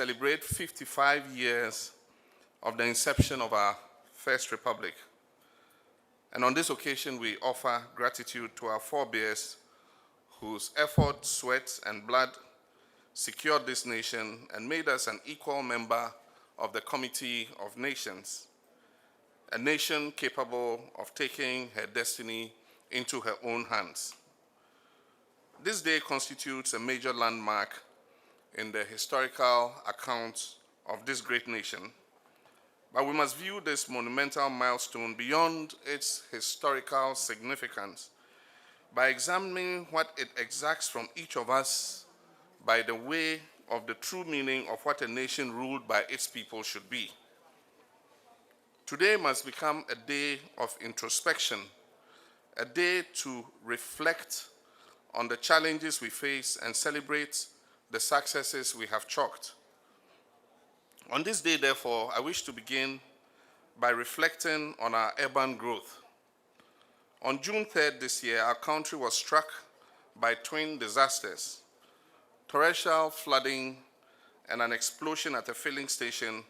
celebrate 55 years of the inception of our first republic. And on this occasion, we offer gratitude to our forebears whose effort, sweat, and blood secured this nation and made us an equal member of the Committee of Nations, a nation capable of taking her destiny into her own hands. This day constitutes a major landmark in the historical account of this great nation, but we must view this monumental milestone beyond its historical significance by examining what it exacts from each of us by the way of the true meaning of what a nation ruled by its people should be. Today must become a day of introspection, a day to reflect on the challenges we face and celebrate the successes we have chalked. On this day, therefore, I wish to begin by reflecting on our urban growth. On June 3rd this year, our country was struck by twin disasters: torrential flooding and an explosion at a filling station,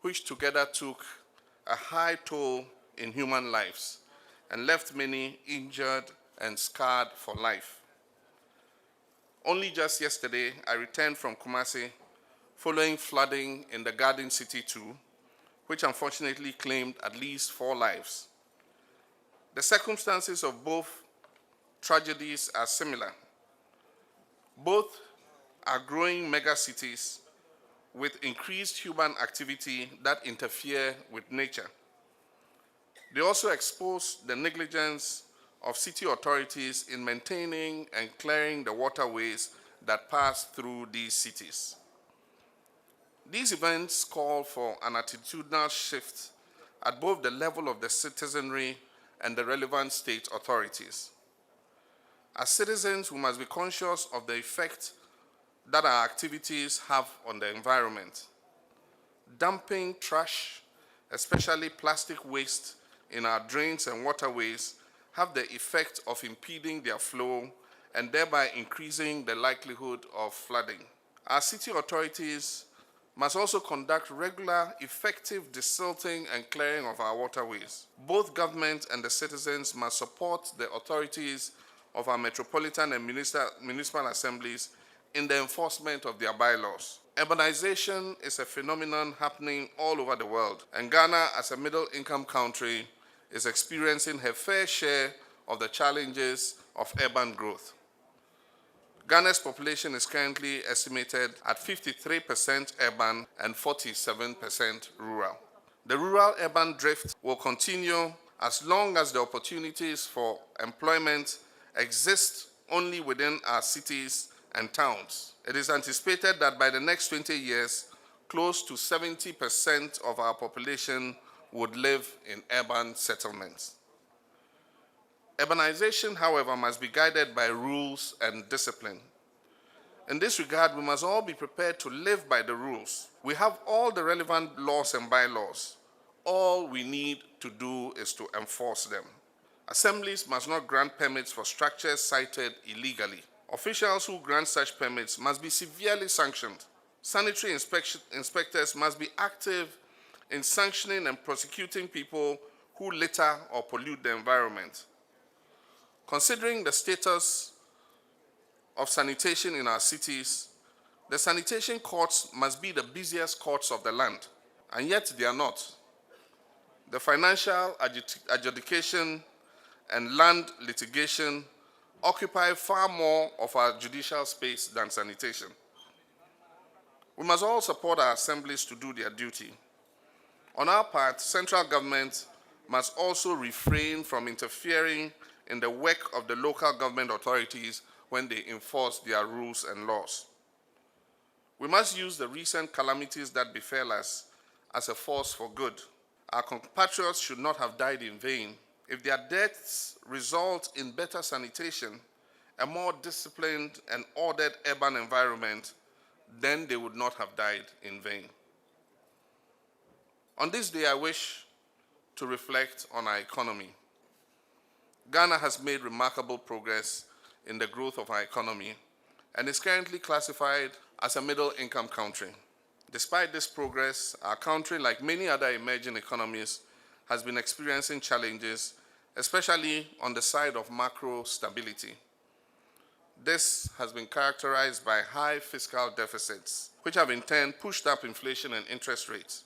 which together took a high toll in human lives and left many injured and scarred for life. Only just yesterday, I returned from Kumasi following flooding in the Garden City too, which unfortunately claimed at least 4 lives. The circumstances of both tragedies are similar. Both are growing megacities with increased human activity that interfere with nature. They also expose the negligence of city authorities in maintaining and clearing the waterways that pass through these cities. These events call for an attitudinal shift at both the level of the citizenry and the relevant state authorities. As citizens, we must be conscious of the effect that our activities have on the environment. Dumping trash, especially plastic waste, in our drains and waterways have the effect of impeding their flow and thereby increasing the likelihood of flooding. Our city authorities must also conduct regular, effective desilting and clearing of our waterways. Both government and the citizens must support the authorities of our metropolitan and municipal assemblies in the enforcement of their bylaws. Urbanization is a phenomenon happening all over the world, and Ghana, as a middle-income country, is experiencing her fair share of the challenges of urban growth. Ghana's population is currently estimated at 53% urban and 47% rural. The rural-urban drift will continue as long as the opportunities for employment exist only within our cities and towns. It is anticipated that by the next 20 years, close to 70% of our population would live in urban settlements. Urbanization, however, must be guided by rules and discipline. In this regard, we must all be prepared to live by the rules. We have all the relevant laws and bylaws. All we need to do is to enforce them. Assemblies must not grant permits for structures sited illegally. Officials who grant such permits must be severely sanctioned. Sanitary inspectors must be active in sanctioning and prosecuting people who litter or pollute the environment. Considering the status of sanitation in our cities, the sanitation courts must be the busiest courts of the land, and yet they are not. The financial adjudication and land litigation occupy far more of our judicial space than sanitation. We must all support our assemblies to do their duty. On our part, central government must also refrain from interfering in the work of the local government authorities when they enforce their rules and laws. We must use the recent calamities that befell us as a force for good. Our compatriots should not have died in vain. If their deaths result in better sanitation, a more disciplined and ordered urban environment, then they would not have died in vain. On this day, I wish to reflect on our economy. Ghana has made remarkable progress in the growth of our economy and is currently classified as a middle-income country. Despite this progress, our country, like many other emerging economies, has been experiencing challenges, especially on the side of macro stability. This has been characterized by high fiscal deficits, which have in turn pushed up inflation and interest rates.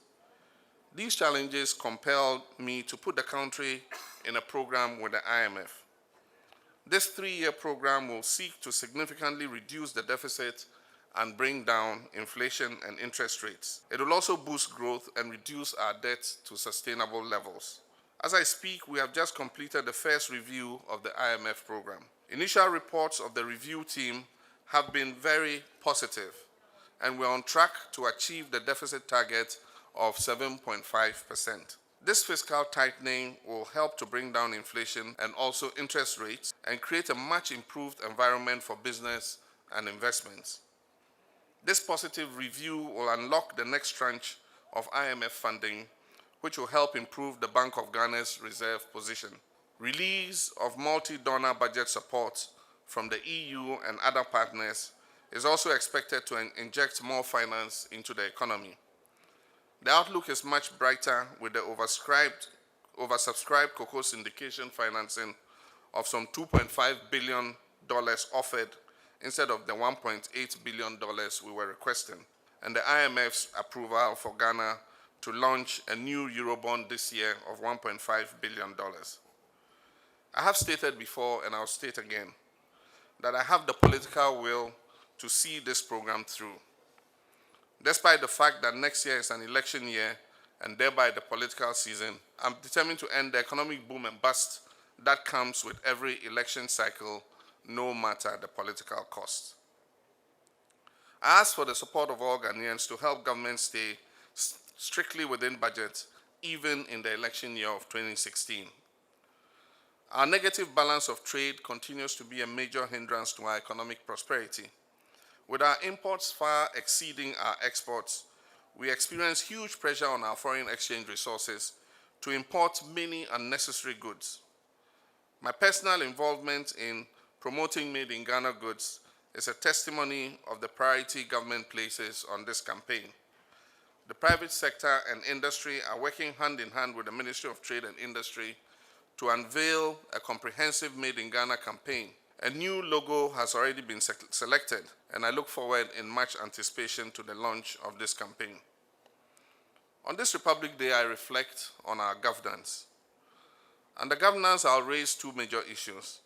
These challenges compelled me to put the country in a program with the IMF. This 3-year program will seek to significantly reduce the deficit and bring down inflation and interest rates. It will also boost growth and reduce our debt to sustainable levels. As I speak, we have just completed the first review of the IMF program. Initial reports of the review team have been very positive, and we're on track to achieve the deficit target of 7.5%. This fiscal tightening will help to bring down inflation and also interest rates and create a much improved environment for business and investments. This positive review will unlock the next tranche of IMF funding, which will help improve the Bank of Ghana's reserve position. Release of multi-donor budget support from the EU and other partners is also expected to inject more finance into the economy. The outlook is much brighter with the oversubscribed cocoa syndication financing of some $2.5 billion offered instead of the $1.8 billion we were requesting, and the IMF's approval for Ghana to launch a new Eurobond this year of $1.5 billion. I have stated before, and I'll state again, that I have the political will to see this program through. Despite the fact that next year is an election year and thereby the political season, I'm determined to end the economic boom and bust that comes with every election cycle, no matter the political cost. I ask for the support of all Ghanaians to help government stay strictly within budget, even in the election year of 2016. Our negative balance of trade continues to be a major hindrance to our economic prosperity. With our imports far exceeding our exports, we experience huge pressure on our foreign exchange resources to import many unnecessary goods. My personal involvement in promoting Made in Ghana goods is a testimony of the priority government places on this campaign. The private sector and industry are working hand in hand with the Ministry of Trade and Industry to unveil a comprehensive Made in Ghana campaign. A new logo has already been selected, and I look forward in much anticipation to the launch of this campaign. On this Republic Day, I reflect on our governance. Under governance, I'll raise two major issues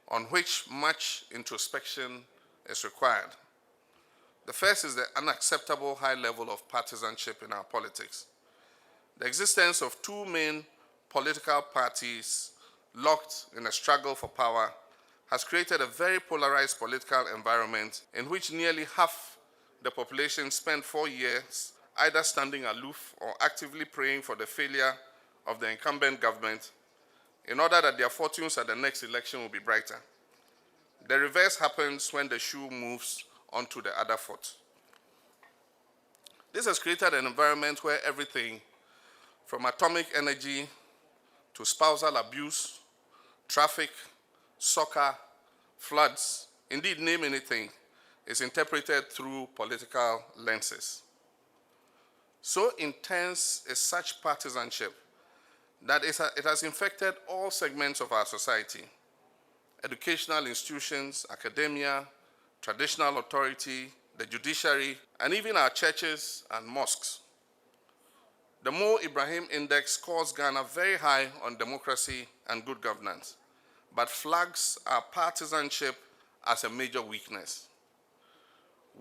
on which much introspection is required. The first is the unacceptable high level of partisanship in our politics. The existence of two main political parties locked in a struggle for power has created a very polarized political environment in which nearly half the population spent 4 years either standing aloof or actively praying for the failure of the incumbent government in order that their fortunes at the next election will be brighter. The reverse happens when the shoe moves onto the other foot. This has created an environment where everything from atomic energy to spousal abuse, traffic, soccer, floods, indeed name anything, is interpreted through political lenses. So intense is such partisanship that it has infected all segments of our society: educational institutions, academia, traditional authority, the judiciary, and even our churches and mosques. The Mo Ibrahim Index scores Ghana very high on democracy and good governance, but flags our partisanship as a major weakness.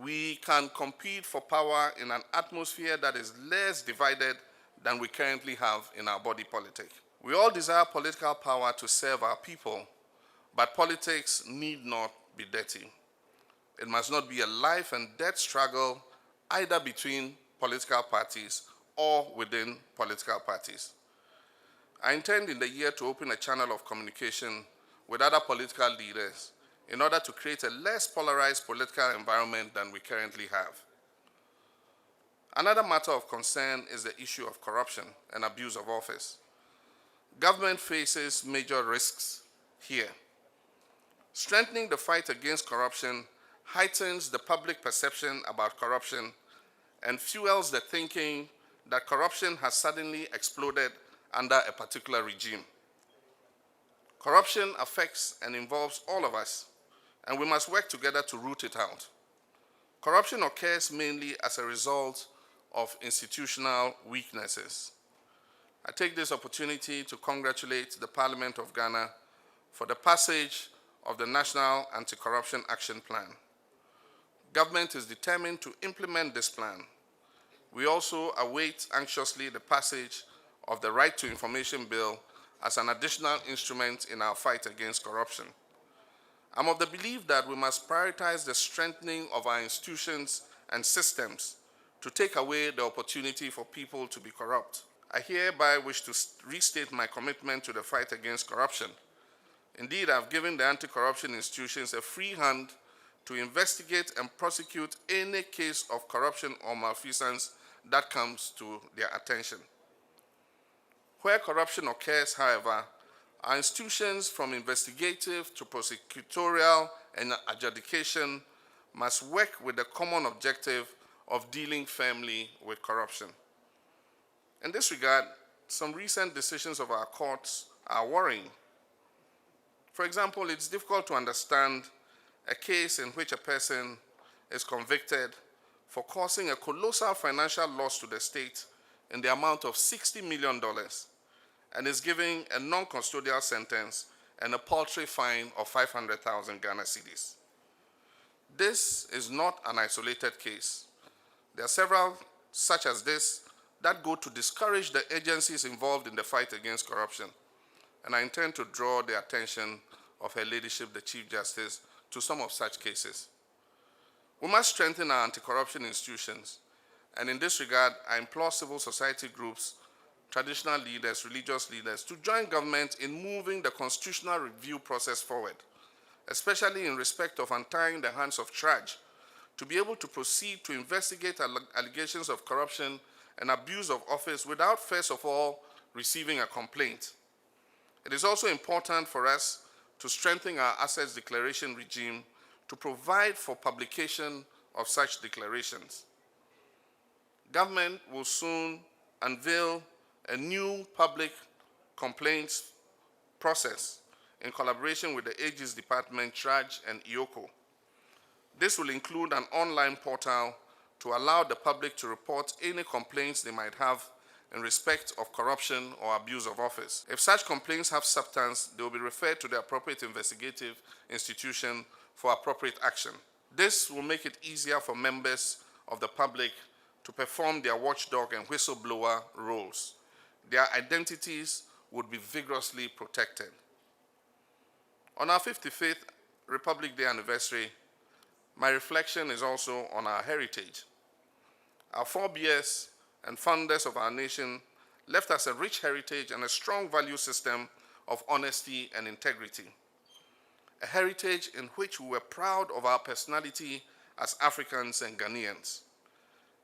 We can compete for power in an atmosphere that is less divided than we currently have in our body politic. We all desire political power to serve our people, but politics need not be dirty. It must not be a life and death struggle either between political parties or within political parties. I intend in the year to open a channel of communication with other political leaders in order to create a less polarized political environment than we currently have. Another matter of concern is the issue of corruption and abuse of office. Government faces major risks here. Strengthening the fight against corruption heightens the public perception about corruption and fuels the thinking that corruption has suddenly exploded under a particular regime. Corruption affects and involves all of us, and we must work together to root it out. Corruption occurs mainly as a result of institutional weaknesses. I take this opportunity to congratulate the Parliament of Ghana for the passage of the National Anti-Corruption Action Plan. Government is determined to implement this plan. We also await anxiously the passage of the Right to Information Bill as an additional instrument in our fight against corruption. I'm of the belief that we must prioritize the strengthening of our institutions and systems to take away the opportunity for people to be corrupt. I hereby wish to restate my commitment to the fight against corruption. Indeed, I've given the anti-corruption institutions a free hand to investigate and prosecute any case of corruption or malfeasance that comes to their attention. Where corruption occurs, however, our institutions, from investigative to prosecutorial and adjudication, must work with the common objective of dealing firmly with corruption. In this regard, some recent decisions of our courts are worrying. For example, it's difficult to understand a case in which a person is convicted for causing a colossal financial loss to the state in the amount of $60 million and is given a non-custodial sentence and a paltry fine of 500,000 Ghana cedis. This is not an isolated case. There are several such as this that go to discourage the agencies involved in the fight against corruption, and I intend to draw the attention of Her Ladyship, the Chief Justice, to some of such cases. We must strengthen our anti-corruption institutions, and in this regard, I implore civil society groups, traditional leaders, religious leaders, to join government in moving the constitutional review process forward, especially in respect of untying the hands of Traj, to be able to proceed to investigate allegations of corruption and abuse of office without first of all receiving a complaint. It is also important for us to strengthen our assets declaration regime to provide for publication of such declarations. Government will soon unveil a new public complaints process in collaboration with the Aegis Department, Traj, and IOCO. This will include an online portal to allow the public to report any complaints they might have in respect of corruption or abuse of office. If such complaints have substance, they will be referred to the appropriate investigative institution for appropriate action. This will make it easier for members of the public to perform their watchdog and whistleblower roles. Their identities would be vigorously protected. On our 55th Republic Day anniversary, my reflection is also on our heritage. Our forebears and founders of our nation left us a rich heritage and a strong value system of honesty and integrity. A heritage in which we were proud of our personality as Africans and Ghanaians.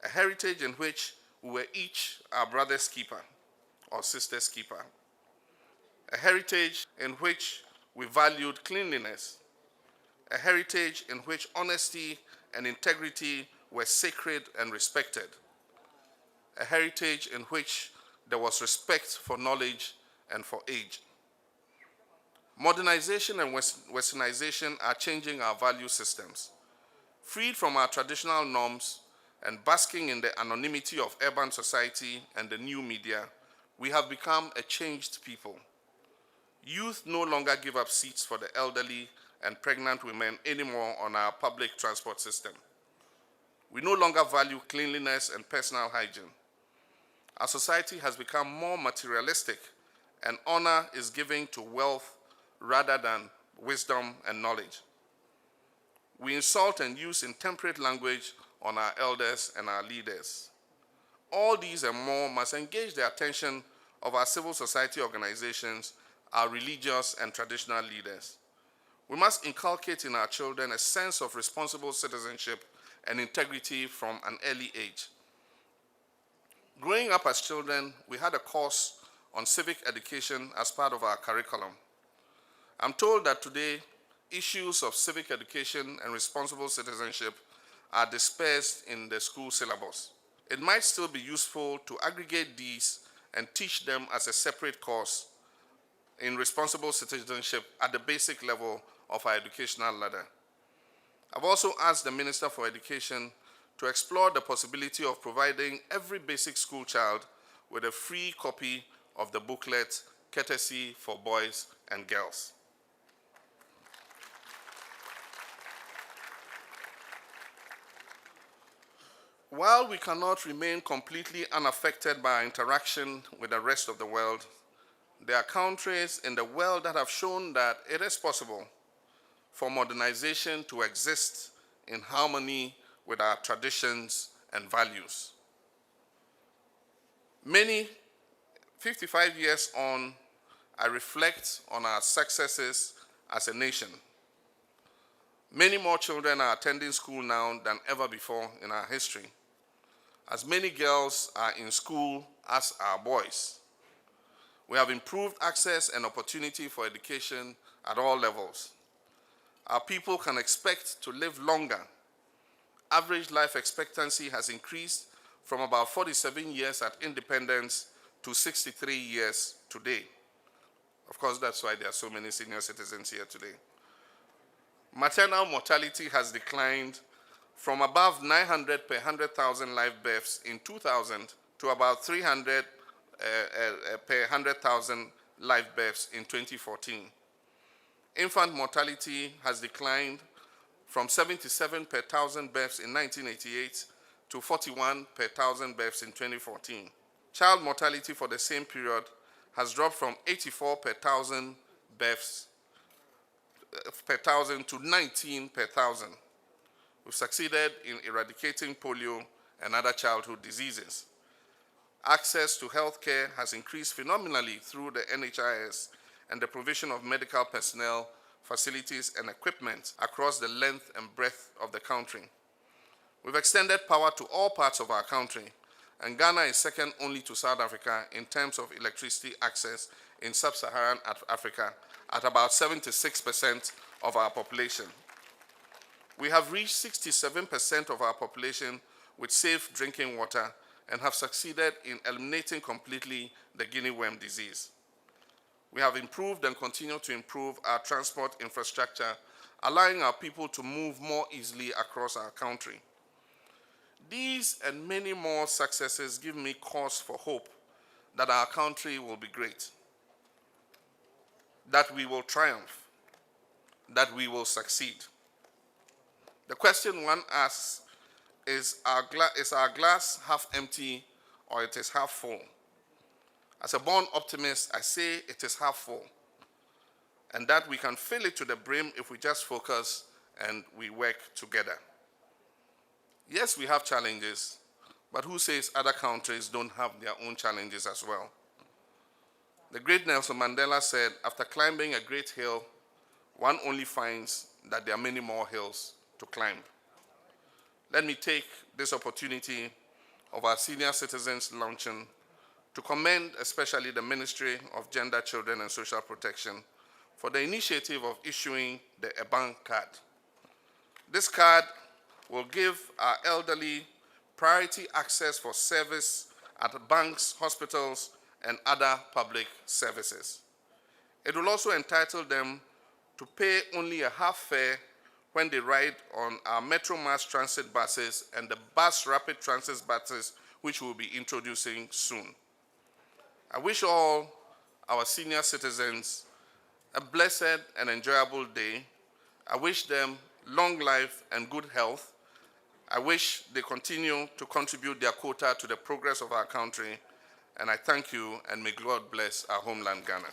A heritage in which we were each our brother's keeper or sister's keeper. A heritage in which we valued cleanliness. A heritage in which honesty and integrity were sacred and respected. A heritage in which there was respect for knowledge and for age. Modernization and westernization are changing our value systems. Freed from our traditional norms and basking in the anonymity of urban society and the new media, we have become a changed people. Youth no longer give up seats for the elderly and pregnant women anymore on our public transport system. We no longer value cleanliness and personal hygiene. Our society has become more materialistic, and honor is given to wealth rather than wisdom and knowledge. We insult and use intemperate language on our elders and our leaders. All these and more must engage the attention of our civil society organizations, our religious and traditional leaders. We must inculcate in our children a sense of responsible citizenship and integrity from an early age. Growing up as children, we had a course on civic education as part of our curriculum. I'm told that today, issues of civic education and responsible citizenship are dispersed in the school syllabus. it might still be useful to aggregate these and teach them as a separate course in responsible citizenship at the basic level of our educational ladder. I've also asked the Minister for Education to explore the possibility of providing every basic school child with a free copy of the booklet, courtesy for boys and girls. While we cannot remain completely unaffected by our interaction with the rest of the world, there are countries in the world that have shown that it is possible for modernization to exist in harmony with our traditions and values. 55 years on, I reflect on our successes as a nation. Many more children are attending school now than ever before in our history. As many girls are in school as our boys. We have improved access and opportunity for education at all levels. Our people can expect to live longer. Average life expectancy has increased from about 47 years at independence to 63 years today. Of course, that's why there are so many senior citizens here today. Maternal mortality has declined from above 900 per 100,000 live births in 2000 to about 300 per 100,000 live births in 2014. Infant mortality has declined from 77 per 1,000 births in 1988 to 41 per 1,000 births in 2014. Child mortality for the same period has dropped from 84 per 1,000 births per 1,000 to 19 per 1,000. We've succeeded in eradicating polio and other childhood diseases. Access to healthcare has increased phenomenally through the NHIS and the provision of medical personnel, facilities, and equipment across the length and breadth of the country. We've extended power to all parts of our country, and Ghana is second only to South Africa in terms of electricity access in sub-Saharan Africa at about 76% of our population. We have reached 67% of our population with safe drinking water and have succeeded in eliminating completely the guinea worm disease. We have improved and continue to improve our transport infrastructure, allowing our people to move more easily across our country. These and many more successes give me cause for hope that our country will be great, that we will triumph, that we will succeed. The question one asks is our glass half empty or it is half full? As a born optimist, I say it is half full, and that we can fill it to the brim if we just focus and we work together. Yes, we have challenges, but who says other countries don't have their own challenges as well? The great Nelson Mandela said, after climbing a great hill, one only finds that there are many more hills to climb. Let me take this opportunity of our Senior Citizens Luncheon to commend especially the Ministry of Gender, Children and Social Protection for the initiative of issuing the bank card. This card will give our elderly priority access for service at banks, hospitals, and other public services. It will also entitle them to pay only a half fare when they ride on our Metro Mass Transit buses and the Bus Rapid Transit buses, which we'll be introducing soon. I wish all our senior citizens a blessed and enjoyable day. I wish them long life and good health. I wish they continue to contribute their quota to the progress of our country. And I thank you, and may God bless our homeland, Ghana.